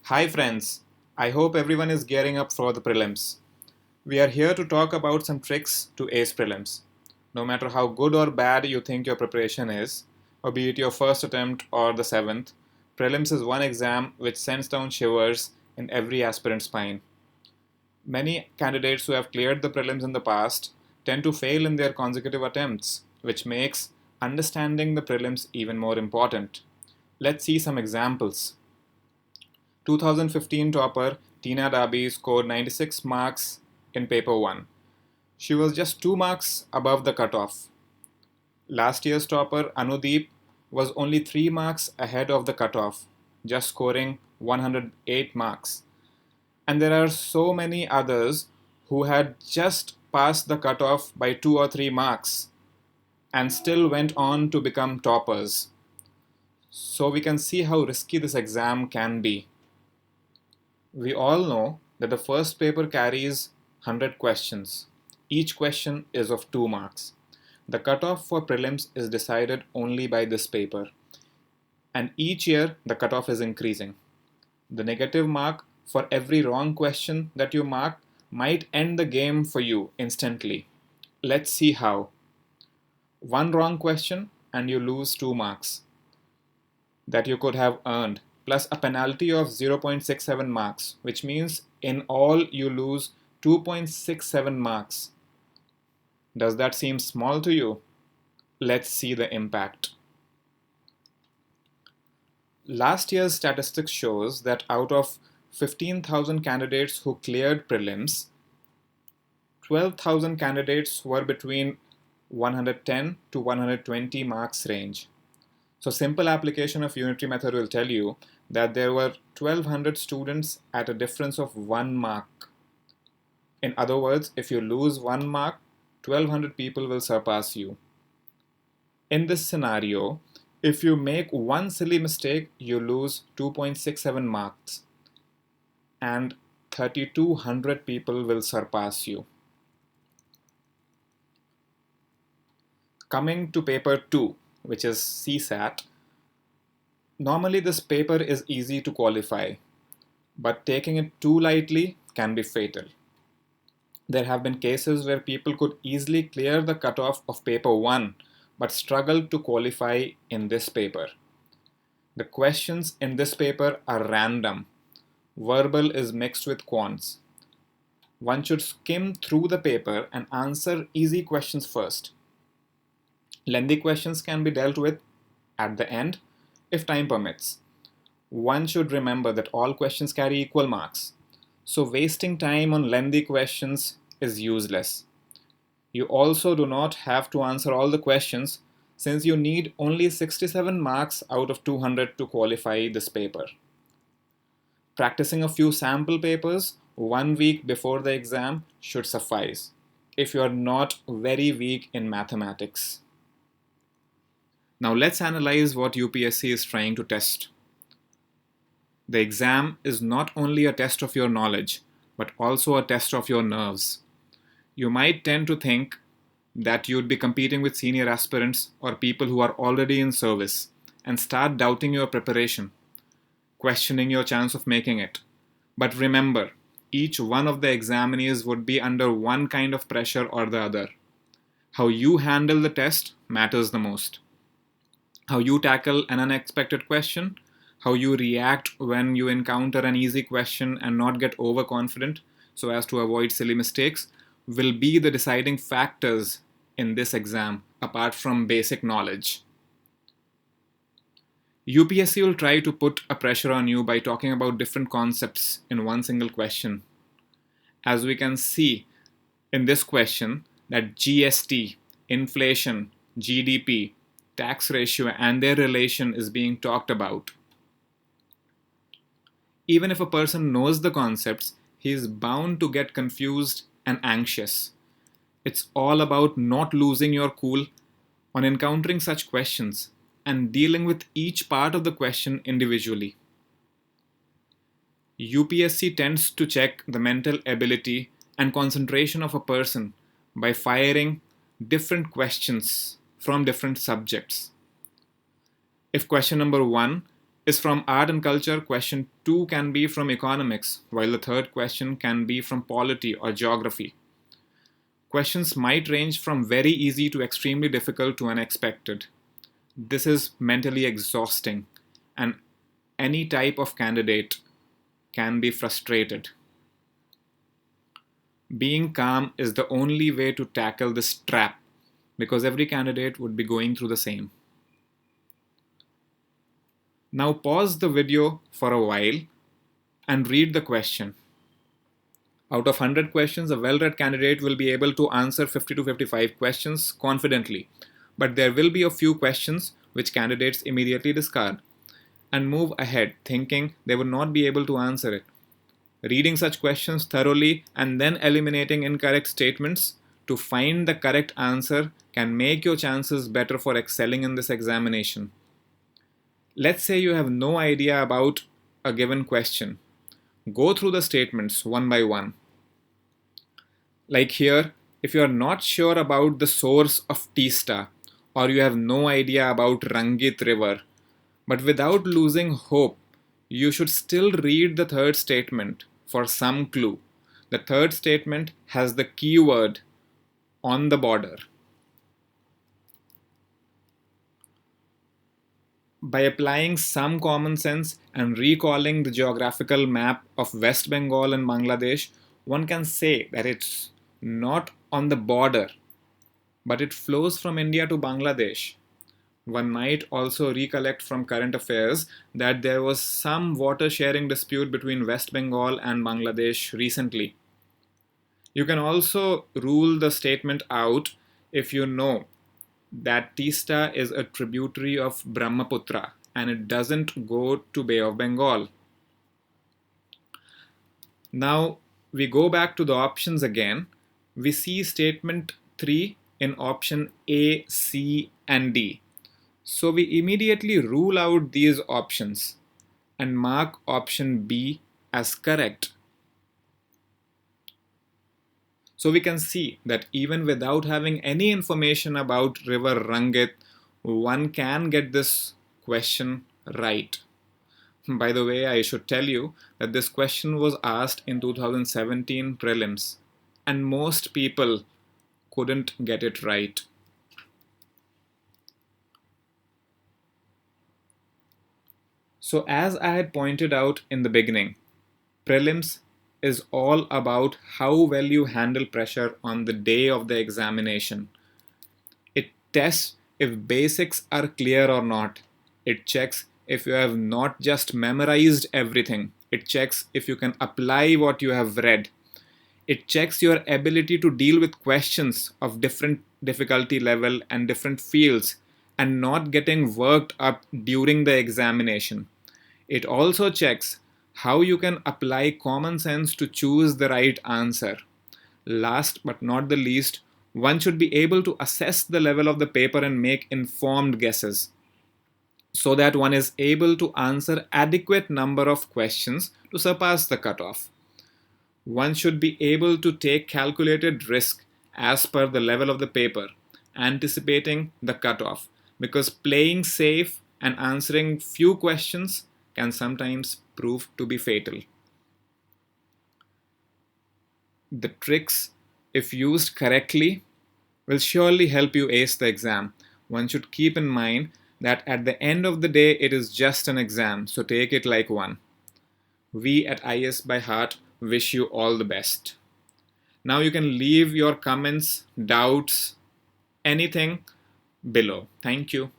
Hi friends, I hope everyone is gearing up for the prelims. We are here to talk about some tricks to ace prelims. No matter how good or bad you think your preparation is, or be it your first attempt or the seventh, prelims is one exam which sends down shivers in every aspirant's spine. Many candidates who have cleared the prelims in the past tend to fail in their consecutive attempts, which makes understanding the prelims even more important. Let's see some examples. 2015 topper Tina Darby scored 96 marks in paper 1. She was just 2 marks above the cutoff. Last year's topper Anudeep was only 3 marks ahead of the cutoff, just scoring 108 marks. And there are so many others who had just passed the cutoff by 2 or 3 marks and still went on to become toppers. So we can see how risky this exam can be. We all know that the first paper carries 100 questions. Each question is of 2 marks. The cutoff for prelims is decided only by this paper. And each year the cutoff is increasing. The negative mark for every wrong question that you mark might end the game for you instantly. Let's see how. One wrong question and you lose 2 marks that you could have earned, plus a penalty of 0.67 marks, which means in all you lose 2.67 marks. Does that seem small to you? Let's see the impact. Last year's statistics shows that out of 15,000 candidates who cleared prelims, 12,000 candidates were between 110 to 120 marks range. So simple application of unitary method will tell you that there were 1200 students at a difference of 1 mark. In other words, if you lose 1 mark, 1200 people will surpass you. In this scenario, if you make one silly mistake, you lose 2.67 marks and 3200 people will surpass you. Coming to paper 2, which is CSAT, normally this paper is easy to qualify, but taking it too lightly can be fatal. There have been cases where people could easily clear the cutoff of paper 1 but struggled to qualify in this paper. The questions in this paper are random. Verbal is mixed with quants. One should skim through the paper and answer easy questions first. Lengthy questions can be dealt with at the end if time permits. One should remember that all questions carry equal marks, so wasting time on lengthy questions is useless. You also do not have to answer all the questions since you need only 67 marks out of 200 to qualify this paper. Practicing a few sample papers 1 week before the exam should suffice if you are not very weak in mathematics. Now let's analyze what UPSC is trying to test. The exam is not only a test of your knowledge, but also a test of your nerves. You might tend to think that you'd be competing with senior aspirants or people who are already in service and start doubting your preparation, questioning your chance of making it. But remember, each one of the examinees would be under one kind of pressure or the other. How you handle the test matters the most. How you tackle an unexpected question, how you react when you encounter an easy question and not get overconfident so as to avoid silly mistakes, will be the deciding factors in this exam apart from basic knowledge. UPSC will try to put a pressure on you by talking about different concepts in one single question. As we can see in this question, that GST, inflation, GDP, tax ratio and their relation is being talked about. Even if a person knows the concepts, he is bound to get confused and anxious. It's all about not losing your cool on encountering such questions and dealing with each part of the question individually. UPSC tends to check the mental ability and concentration of a person by firing different questions from different subjects. If question number 1 is from art and culture, question 2 can be from economics, while the third question can be from polity or geography. Questions might range from very easy to extremely difficult to unexpected. This is mentally exhausting, and any type of candidate can be frustrated. Being calm is the only way to tackle this trap, because every candidate would be going through the same. Now pause the video for a while and read the question. Out of 100 questions, a well-read candidate will be able to answer 50 to 55 questions confidently. But there will be a few questions which candidates immediately discard and move ahead thinking they would not be able to answer it. Reading such questions thoroughly and then eliminating incorrect statements to find the correct answer can make your chances better for excelling in this examination. Let's say you have no idea about a given question. Go through the statements one by one. Like here, if you are not sure about the source of Teesta, or you have no idea about Rangit River, but without losing hope, you should still read the third statement for some clue. The third statement has the keyword on the border. By applying some common sense and recalling the geographical map of West Bengal and Bangladesh, one can say that it's not on the border, but it flows from India to Bangladesh. One might also recollect from current affairs that there was some water sharing dispute between West Bengal and Bangladesh recently. You can also rule the statement out if you know that Teesta is a tributary of Brahmaputra and it doesn't go to Bay of Bengal. Now we go back to the options again. We see statement 3 in option A, C and D. So we immediately rule out these options and mark option B as correct. So we can see that even without having any information about River Rangit, one can get this question right. By the way, I should tell you that this question was asked in 2017 prelims, and most people couldn't get it right. So as I had pointed out in the beginning, prelims is all about how well you handle pressure on the day of the examination. It tests if basics are clear or not. It checks if you have not just memorized everything. It checks if you can apply what you have read. It checks your ability to deal with questions of different difficulty level and different fields and not getting worked up during the examination. It also checks how you can apply common sense to choose the right answer. Last but not the least, one should be able to assess the level of the paper and make informed guesses so that one is able to answer adequate number of questions to surpass the cutoff. One should be able to take calculated risk as per the level of the paper, anticipating the cutoff, because playing safe and answering few questions can sometimes prove to be fatal. The tricks, if used correctly, will surely help you ace the exam. One should keep in mind that at the end of the day, it is just an exam, so take it like one. We at IAS by Heart wish you all the best. Now you can leave your comments, doubts, anything below. Thank you.